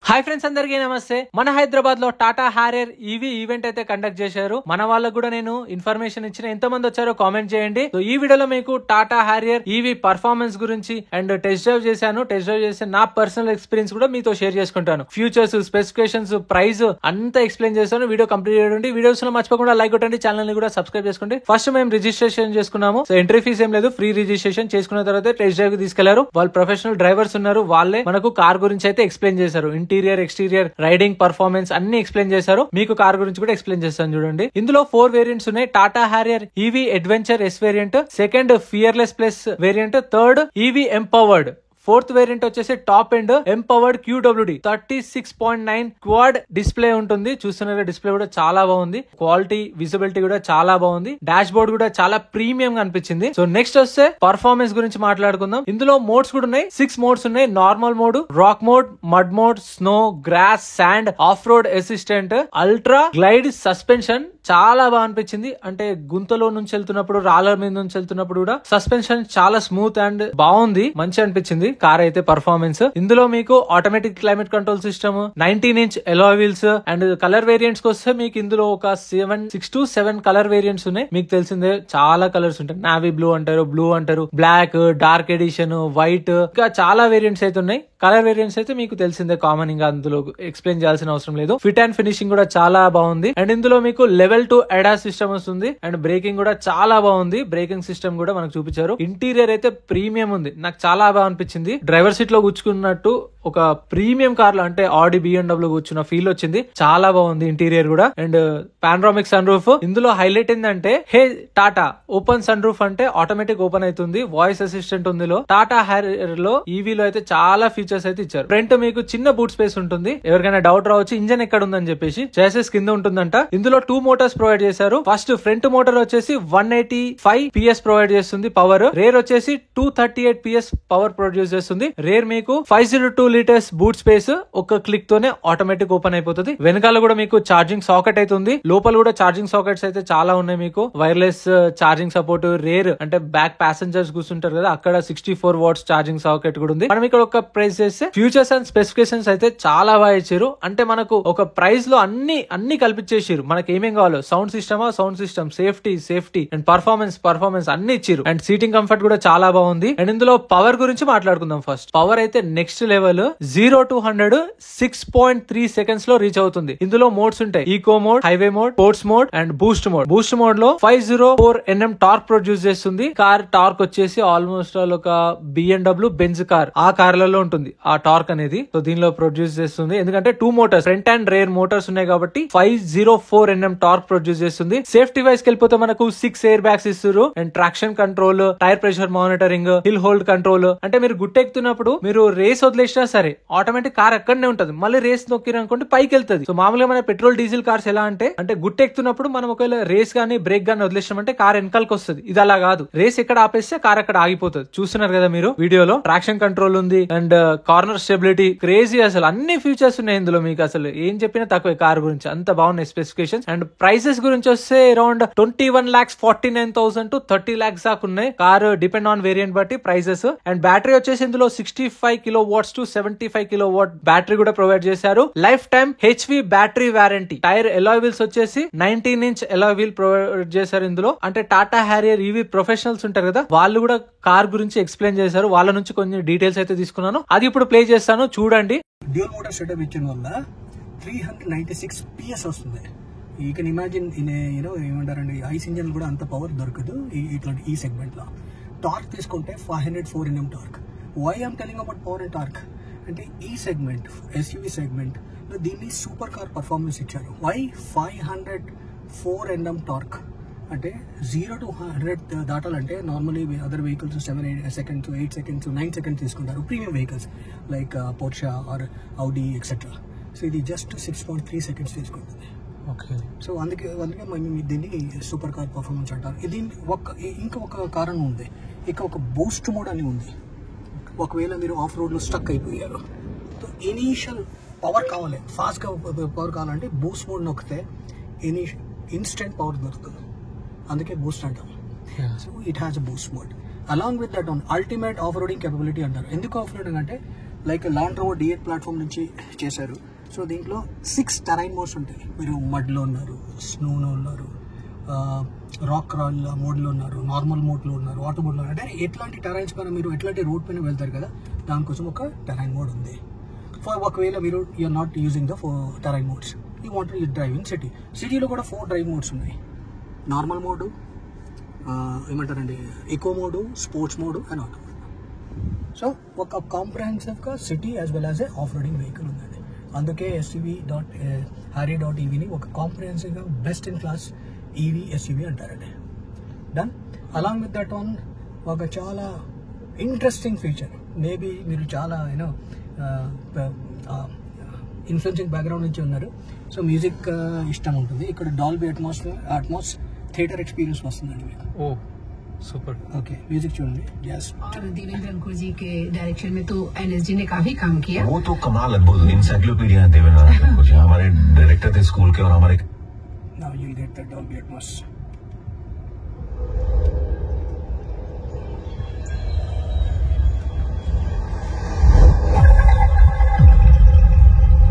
Hi friends, అందరికీ నమస్తే. మన హైదరాబాద్ లో టాటా హారియర్ ఈవీ ఈవెంట్ అయితే కండక్ట్ చేశారు. మన వాళ్ళకు కూడా నేను ఇన్ఫర్మేషన్ ఇచ్చిన. ఎంత మంది వచ్చారో కామెంట్ చేయండి. సో ఈ వీడియోలో మీకు టాటా హారియర్ ఈవీ పర్ఫార్మెన్స్ గురించి అండ్ టెస్ట్ డ్రైవ్ చేశాను. టెస్ట్ డ్రైవ్ చేసి నా పర్సనల్ ఎక్స్పీరియన్స్ కూడా మీతో షేర్ చేసుకుంటాను. ఫ్యూచర్స్, స్పెసిఫికేషన్స్, ప్రైస్ అంతా ఎక్స్ప్లెయిన్ చేస్తాను. వీడియో కంప్లీట్ చేయండి. వీడియోస్ లో మర్చిపోకుండా లైక్ కొట్టండి, ఛానల్ ని కూడా సబ్స్క్రైబ్ చేసుకోండి. ఫస్ట్ మేము రిజిస్ట్రేషన్ చేసుకున్నాము. సో ఎంట్రీ ఫీస్ ఏం లేదు, ఫ్రీ రిజిస్ట్రేషన్ చేసుకున్న తర్వాత టెస్ట్ డ్రైవ్ కి తీసుకెళ్లారు. వాళ్ళు ప్రొఫెషనల్ డ్రైవర్స్ ఉన్నారు. వాళ్ళే మనకు కార్ గురించి అయితే ఎక్స్ప్లెయిన్ చేశారు. ఇంటీరియర్, ఎక్స్టీరియర్, రైడింగ్ పర్ఫార్మెన్స్ అన్ని ఎక్స్ప్లెయిన్ చేశారు. మీకు కార్ గురించి కూడా ఎక్స్ప్లెయిన్ చేస్తాను చూడండి. ఇందులో 4 వేరియంట్స్ ఉన్నాయి. Tata Harrier EV adventure S variant, second fearless plus variant, third EV empowered, fourth variant వచ్చేసి top end empowered QWD 36.9 quad display ఉంటుంది. చూస్తున్నారు, డిస్ప్లే కూడా చాలా బాగుంది. క్వాలిటీ, విజిబిలిటీ కూడా చాలా బాగుంది. డాష్ బోర్డ్ కూడా చాలా ప్రీమియం గా అనిపించింది. సో నెక్స్ట్ వస్తే పర్ఫార్మెన్స్ గురించి మాట్లాడుకుందాం. ఇందులో మోడ్స్ కూడా ఉన్నాయి. 6 మోడ్స్ ఉన్నాయి. Normal mode, rock mode, mud mode, snow, grass, sand, off road assistant, ultra, glide, suspension. చాలా బాగా అనిపించింది. అంటే గుంతలో నుంచి వెళ్తున్నప్పుడు, రాళ్ళ మీద నుంచి వెళ్తున్నప్పుడు కూడా సస్పెన్షన్ చాలా స్మూత్ అండ్ బాగుంది. మంచి అనిపించింది కార్ అయితే పర్ఫార్మెన్స్. ఇందులో మీకు automatic climate control system, 19" alloy wheels and colour variants వస్తే మీకు ఇందులో ఒక 6 to 7 కలర్ వేరియంట్స్ ఉన్నాయి. మీకు తెలిసిందే చాలా కలర్స్ ఉంటాయి. నావీ బ్లూ అంటారు, బ్లాక్, డార్క్ ఎడిషన్, వైట్, ఇంకా చాలా వేరియంట్స్ అయితే ఉన్నాయి. కలర్ వేరియంట్స్ అయితే మీకు తెలిసిందే, కామన్, ఇంకా అందులో ఎక్స్ప్లెయిన్ చేయాల్సిన అవసరం లేదు. ఫిట్ అండ్ ఫినిషింగ్ కూడా చాలా బాగుంది. అండ్ ఇందులో మీకు లెవెల్ 2 ADAS సిస్టమ్ వస్తుంది. అండ్ బ్రేకింగ్ కూడా చాలా బాగుంది. బ్రేకింగ్ సిస్టమ్ కూడా మనకు చూపించారు. ఇంటీరియర్ అయితే ప్రీమియం ఉంది. నాకు చాలా బాగా అనిపించింది. డ్రైవర్ సీట్ లో కూర్చుకున్నట్టు ఒక ప్రీమియం కార్ లో, అంటే ఆడి BMW కూర్చున్న ఫీల్ వచ్చింది. చాలా బాగుంది ఇంటీరియర్ కూడా. And panoramic sun roof. ఇందులో హైలైట్ ఏంటంటే, hey Tata open sun roof అంటే ఆటోమేటిక్ ఓపెన్ అవుతుంది. వాయిస్ అసిస్టెంట్ ఉంది. టాటా హారియర్ లో ఈవీలో అయితే చాలా ఫీచర్స్ అయితే ఇచ్చారు. ఫ్రంట్ మీకు చిన్న బూట్ స్పేస్ ఉంటుంది. ఎవరికైనా డౌట్ రావచ్చు ఇంజన్ ఎక్కడ ఉందని చెప్పేసి. చాసిస్ కింద ఉంటుందంట. ఇందులో 2 మోటార్స్ ప్రొవైడ్ చేశారు. ఫస్ట్ ఫ్రంట్ మోటార్ వచ్చేసి 185 PS ప్రొవైడ్ చేస్తుంది పవర్. రేర్ వచ్చేసి 238 PS పవర్ ప్రొడ్యూస్ చేస్తుంది. రేర్ మీకు 502 లీటర్స్ బూట్ స్పేస్. ఒక క్లిక్ తోనే ఆటోమేటిక్ ఓపెన్ అయిపోతుంది. వెనకాల కూడా మీకు ఛార్జింగ్ సాకెట్ అయితే ఉంది. లోపల కూడా ఛార్జింగ్ సాకెట్స్ అయితే చాలా ఉన్నాయి. మీకు వైర్లెస్ ఛార్జింగ్ సపోర్ట్. రేర్ అంటే బ్యాక్ ప్యాసింజర్స్ కూర్చుంటారు కదా, అక్కడ 64 వాట్స్ ఛార్జింగ్ సాకెట్ కూడా ఉంది. మనం ఇక్కడ ఒక ప్రైస్ చేస్తే ఫ్యూచర్స్ అండ్ స్పెసిఫికేషన్స్ అయితే చాలా బాగా ఇచ్చారు. అంటే మనకు ఒక ప్రైస్ లో అన్ని కల్పించేసారు. మనకి ఏమేం కావాలో, sound system, safety and performance అన్ని ఇచ్చారు. అండ్ సీటింగ్ కంఫర్ట్ కూడా చాలా బాగుంది. అండ్ ఇందులో పవర్ గురించి మాట్లాడుకుందాం. ఫస్ట్ పవర్ అయితే నెక్స్ట్ లెవెల్. 0 to 100 6.3 సెకండ్స్ లో రీచ్ అవుతుంది. ఇందులో మోడ్స్ ఉంటాయి. Eco mode, highway mode, sports mode and boost mode లో 504 Nm టార్క్ ప్రొడ్యూస్ చేస్తుంది. కార్ టార్క్ వచ్చేసి ఆల్మోస్ట్ ఒక BMW బెంజ్ కార్, ఆ కార్లలో ఉంటుంది ఆ టార్క్ అనేది. సో దీనిలో ప్రొడ్యూస్ చేస్తుంది. ఎందుకంటే 2 motors, front and rear motors ఉన్నాయి కాబట్టి 504 Nm టార్క్ ప్రొడ్యూస్ చేస్తుంది. సేఫ్టీ వైస్ వెళ్ళిపోతే మనకు 6 ఎయిర్ బ్యాగ్స్ ఇస్తారు. And traction control, tyre pressure monitoring, hill hold control. అంటే మీరు గుట్టెక్కుతున్నప్పుడు మీరు రేస్ వదిలేసినా సరే ఆటోమేటిక్ కార్ అక్కడనే ఉంటది. మళ్ళీ రేస్ నొక్కిరనుకోండి పైకి వెళ్తుంది. సో మామూలుగా మన పెట్రోల్ డీజిల్ కార్స్ ఎలా అంటే గుట్టెక్కుతున్నప్పుడు మనం ఒకవేళ రేస్ గానీ బ్రేక్ గానీ వదిలేసినామంటే కార్ వెనకాలకు వస్తుంది. ఇది అలా కాదు. రేస్ ఎక్కడ ఆపేస్తే కార్ అక్కడ ఆగిపోతుంది. చూస్తున్నారు కదా మీరు వీడియోలో. ట్రాక్షన్ కంట్రోల్ ఉంది అండ్ కార్నర్ స్టెబిలిటీ. క్రేజీ అసలు అన్ని ఫీచర్స్ ఉన్నాయి ఇందులో. మీకు అసలు ఏం చెప్పినా తక్కువే కార్ గురించి. అంత బాగున్నాయి స్పెసిఫికేషన్స్. అండ్ ప్రైసెస్ గురించి వస్తే అరౌండ్ 21,49,000 to 30 lakhs దాకా ఉన్నాయి. కార్ డిపెండ్ ఆన్ వేరియంట్ బట్టి ప్రైసెస్. అండ్ బ్యాటరీ వచ్చేసి ఇందులో 65 kW to 75 kW బ్యాటరీ కూడా ప్రొవైడ్ చేశారు. Life time HV battery warranty. Tyre alloy wheels వచ్చేసి 19" అలాయ్ వీల్ ప్రొవైడ్ చేశారు ఇందులో. అంటే టాటా హారియర్ ఈవీ ప్రొఫెషనల్స్ ఉంటారు కదా, వాళ్ళు కూడా కార్ గురించి ఎక్స్ప్లెయిన్ చేశారు. వాళ్ళ నుంచి కొన్ని డీటెయిల్స్ అయితే తీసుకున్నాను. అది ఇప్పుడు ప్లే చేస్తాను, చూడండి. డ్యూయల్ మోటార్ సెటప్ ఇచ్చిన వల్ల 396 PS వస్తుంది. యూ కెన్ ఇమాజిన్ ఏమంటారండి, ఐస్ ఇంజన్ కూడా అంత పవర్ దొరకదు ఇట్లాంటి ఈ సెగ్మెంట్ లో. టార్క్ తీసుకుంటే 504 Nm torque. Why I'm telling about power and torque అంటే ఈ సెగ్మెంట్, SUV సెగ్మెంట్ దీన్ని సూపర్ కార్ పర్ఫార్మెన్స్ ఇచ్చారు. వై 504 Nm టార్క్ అంటే 0 to 100 దాటాలంటే normally other vehicles 7 seconds, 8 seconds, 9 seconds తీసుకుంటారు. Premium vehicles like Porsche or Audi etcetera. So ఇది just 6.3 seconds తీసుకుంటుంది. So అందుకే దీన్ని సూపర్ కార్ పర్ఫార్మెన్స్ అంటారు. ఇది ఇంకా ఒక కారణం ఉంది. ఇక ఒక బూస్ట్ మోడ్ అని ఉంది. ఒకవేళ మీరు ఆఫ్ రోడ్ లో స్టక్ అయిపోయారు, ఇనీషియల్ పవర్ కావాలి, ఫాస్ట్ గా పవర్ కావాలంటే బూస్ట్ మోడ్ నొక్కితే ఇన్స్టెంట్ పవర్ దొరుకుతుంది. అందుకే బూస్ట్ అంటాం. So it has a Boost mode. Along with that on ultimate off roading capability అంటారు. ఎందుకు ఆఫ్ రోడింగ్ అంటే like land rover D8 platform నుంచి చేశారు. సో దీంట్లో 6 టెరైన్ మోడ్స్ ఉంటాయి. మీరు మడ్లో ఉన్నారు, స్నోలో ఉన్నారు, రాక్ క్రాల్ మోడ్లో ఉన్నారు, నార్మల్ మోడ్లో ఉన్నారు, ఆటో మోడ్లో ఉన్నారు. అంటే ఎట్లాంటి టెరైన్స్ పైన మీరు ఎట్లాంటి రోడ్ పైన వెళ్తారు కదా, దానికోసం ఒక టెరైన్ మోడ్ ఉంది. ఫర్ ఒకవేళ మీరు you are not using the terrain modes, you want to drive in city. సిటీలో కూడా 4 డ్రైవ్ మోడ్స్ ఉన్నాయి. నార్మల్ మోడు, ఏమంటారండి, eco mode, sports mode and auto mode. So ఒక కాంప్రహెన్సివ్గా city as well as a off roading vehicle ఉందండి. అందుకే harrier.ev ని ఒక కాంప్రహెన్సివ్గా best in class EV SUV అంటారండి. Done. Along with that one ఒక చాలా ఇంట్రెస్టింగ్ ఫీచర్. మేబీ మీరు చాలా ఇన్ఫ్లుయెన్సింగ్ బ్యాక్గ్రౌండ్ నుంచి ఉన్నారు, సో మ్యూజిక్ ఇష్టం ఉంటుంది. ఇక్కడ డాల్బీ అట్మాస్ థియేటర్ ఎక్స్పీరియన్స్ వస్తుందండి మీకు. ఓ సూపర్. ఓకే, म्यूजिक చూడండి. यस, और देवेंद्र अंकुर जी के डायरेक्शन में तो NSG ने काफी काम किया. वो तो कमाल अद्भुत इंसाइक्लोपीडिया है देवेंद्र अंकुर जी, हमारे डायरेक्टर थे स्कूल के, और हमारे now you will get the Dolby Atmos.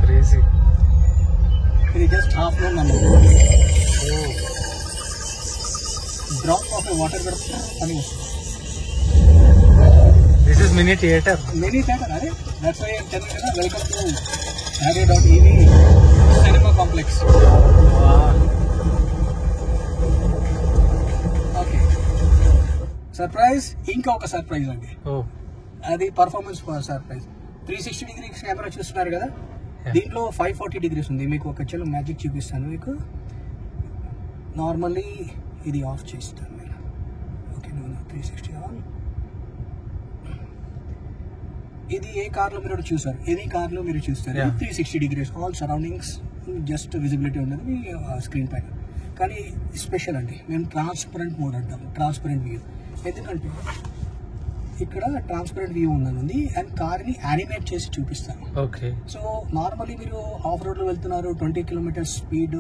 Crazy. ఇది జస్ట్ హాఫ్ లో మనం డ్రాప్ ఆఫ్ వాటర్ కూడా అని వస్తుంది. This is mini theatre. Mini theatre. అరే that's why I tell you కదా, welcome to harrier.ev cinema complex. Okay, surprise. ఇంకా ఒక సర్ప్రైజ్ అండి. అది పర్ఫార్మెన్స్ సర్ప్రైజ్. 360 డిగ్రీస్ కెమెరా చూస్తున్నారు కదా, దీంట్లో 540 డిగ్రీస్ ఉంది. మీకు ఒక చిన్న మ్యాజిక్ చూపిస్తాను మీకు. నార్మల్లీ ఇది ఆఫ్ చేస్తాను నేను. Okay, 360 on. ఇది ఏ కార్లో మీరు చూసారు, ఏది కార్లో మీరు చూస్తారు 360 degrees all surroundings, just visibility ఉన్నది మీ స్క్రీన్ పైన. కానీ స్పెషల్ అండి, మేము ట్రాన్స్పరెంట్ మోడ్ అంటాము, ట్రాన్స్పరెంట్ వ్యూ. ఎందుకంటే ఇక్కడ ట్రాన్స్పరెంట్ వ్యూ ఉన్నది అండ్ కార్ని యానిమేట్ చేసి చూపిస్తాను. ఓకే. సో నార్మల్లీ మీరు ఆఫ్ రోడ్లో వెళ్తున్నారు, 20 kilometres speed,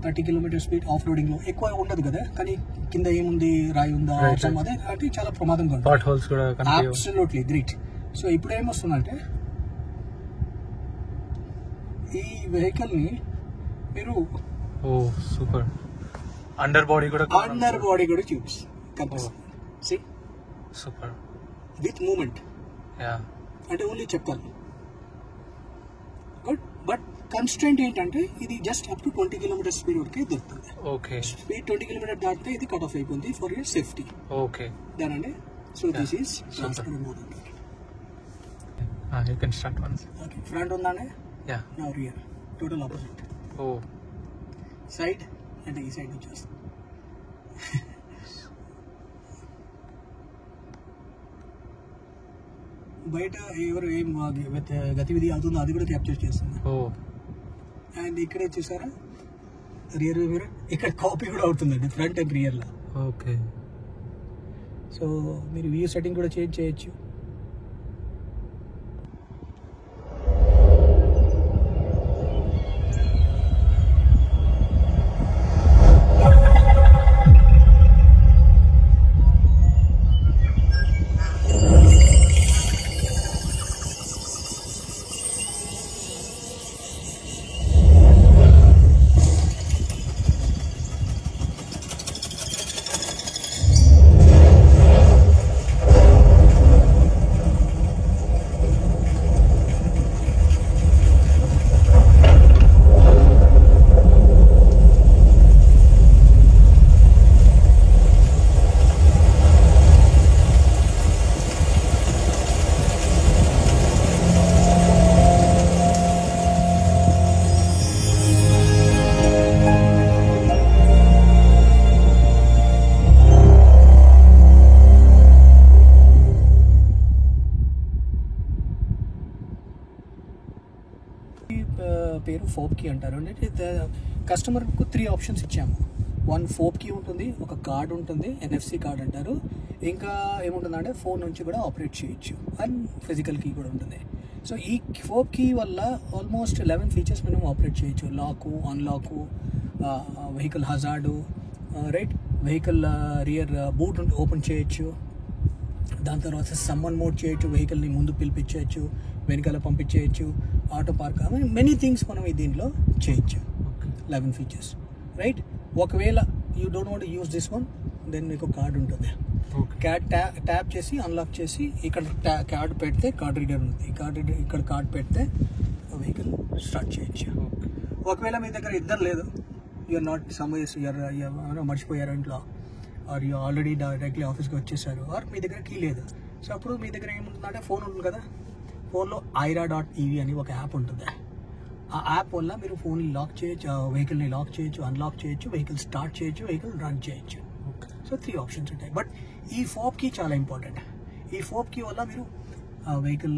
30 kilometre speed off రోడింగ్లో ఎక్కువ ఉండదు కదా, కానీ కింద ఏముంది, రాయి ఉందా, అదే అంటే చాలా ప్రమాదంగా ఉంటుంది. Absolutely great. సో ఇప్పుడు ఏమొస్తుందంటే ఈ వెహికల్ని మీరు సూపర్ అండర్ బాడీ కూడా చూపిస్తుంది. సి సూపర్ విత్ మూమెంట్, అంటే ఓన్లీ చెప్తాను. గుడ్. బట్ కన్స్ట్రెంట్ ఏంటంటే ఇది just up to 20 kilometre speed వరకే దొరుకుతుంది. ఓకే. స్పీడ్ 20 కిలోమీటర్ దాటితే ఇది కట్ ఆఫ్ అయిపోతుంది ఫర్ యూర్ సేఫ్టీ. ఓకే. దానండి. So this is transparent mode. You can start once. Okay, front ఉందండి. Yeah. Now rear. Total opposite. Oh. Side and ఈ side నుంచి వస్తుంది. బయట ఎవరు ఏం గతివిధి అవుతుందో అది కూడా క్యాప్చర్ చేస్తుంది. అండ్ ఇక్కడే చూసారా రియర్ మిర్రర్, ఇక్కడ కాపీ కూడా అవుతుందండి ఫ్రంట్ అండ్ రియర్ లో. ఓకే. సో మీరు వ్యూ సెట్టింగ్ కూడా చేంజ్ చేయొచ్చు. పేరు ఫోబ్ కీ అంటారు. అంటే కస్టమర్కు 3 ఆప్షన్స్ ఇచ్చాము. 1 ఫోబ్ కీ ఉంటుంది, ఒక కార్డ్ ఉంటుంది, NFC కార్డ్ అంటారు. ఇంకా ఏముంటుందంటే ఫోన్ నుంచి కూడా ఆపరేట్ చేయొచ్చు అండ్ ఫిజికల్ కీ కూడా ఉంటుంది. సో ఈ ఫోబ్ కీ వల్ల ఆల్మోస్ట్ 11 ఫీచర్స్ మనం ఆపరేట్ చేయొచ్చు. Lock, unlock, vehicle hazard, right, vehicle rear boot open చేయొచ్చు. దాని తర్వాత సమ్మన్ మోడ్ చేయొచ్చు, వెహికల్ని ముందు పిలిపించవచ్చు, వెనకాల పంపించేయచ్చు, ఆటో పార్క్, మెనీ థింగ్స్ మనం దీంట్లో చేయొచ్చు. 11 ఫీచర్స్, రైట్. ఒకవేళ you don't want use this one, then మీకు కార్డ్ ఉంటుంది. ట్యాప్ చేసి అన్లాక్ చేసి ఇక్కడ కార్డ్ పెడితే కార్డ్ రీడర్ ఉంది, ఇక్కడ కార్డ్ పెడితే వెహికల్ స్టార్ట్ చేయొచ్చు. ఒకవేళ మీ దగ్గర ఇద్దరు లేదు, యూఆర్ నాట్ సమ్వేర్స్, యూఆర్ మర్చిపోయారు ఇంట్లో, ఆర్ యూ ఆల్రెడీ డైరెక్ట్లీ ఆఫీస్కి వచ్చేసారు, ఆర్ మీ దగ్గర కీ లేదు. సో అప్పుడు మీ దగ్గర ఏముంటుందంటే ఫోన్ ఉంటుంది కదా, ఫోన్లో IRA.EV అని ఒక యాప్ ఉంటుంది. ఆ యాప్ వల్ల మీరు ఫోన్ని లాక్ చేయొచ్చు, వెహికల్ని లాక్ చేయొచ్చు, అన్లాక్ చేయొచ్చు, వెహికల్ స్టార్ట్ చేయొచ్చు, వెహికల్ రన్ చేయొచ్చు. సో 3 ఆప్షన్స్ ఉంటాయి. బట్ ఈ ఫోబ్ కీ చాలా ఇంపార్టెంట్. ఈ ఫోబ్ కీ వల్ల మీరు వెహికల్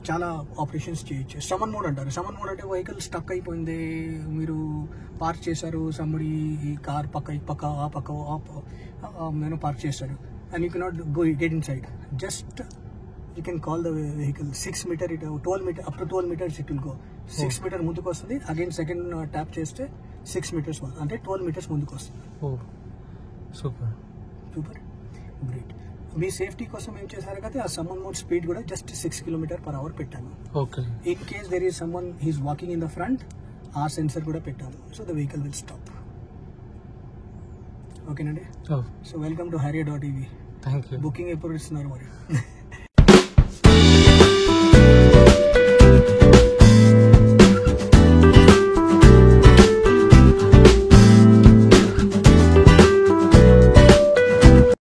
చాలా ఆపరేషన్స్ చేయొచ్చు. సమన్ మోడ్ అంటారు. సమన్ మోడ్ అంటే వెహికల్ స్టక్ అయిపోయింది, మీరు పార్క్ చేశారు, సంబడి ఈ కార్ పక్క పార్క్ చేస్తారు, and you cannot get in side. Just you can call the vehicle 6 meter, 12 meter, up to 12 meters it will go. 6 meter ముందుకు వస్తుంది, అగైన్ సెకండ్ ట్యాప్ చేస్తే 6 meters అంటే 12 meters ముందుకు వస్తుంది. Super great. మీ safety కోసం ఏం చేశారు కదా, ఆ సమ్మన్ మోడ్ స్పీడ్ కూడా జస్ట్ 6 km/h పెట్టాను. In case there is someone he's walking in the front, ఆ సెన్సర్ కూడా పెట్టాను. So the vehicle will stop. ఓకేనండి. So welcome to Harrier.EV. Thank you. Booking ఎప్పుడు ఇస్తున్నారు మరి?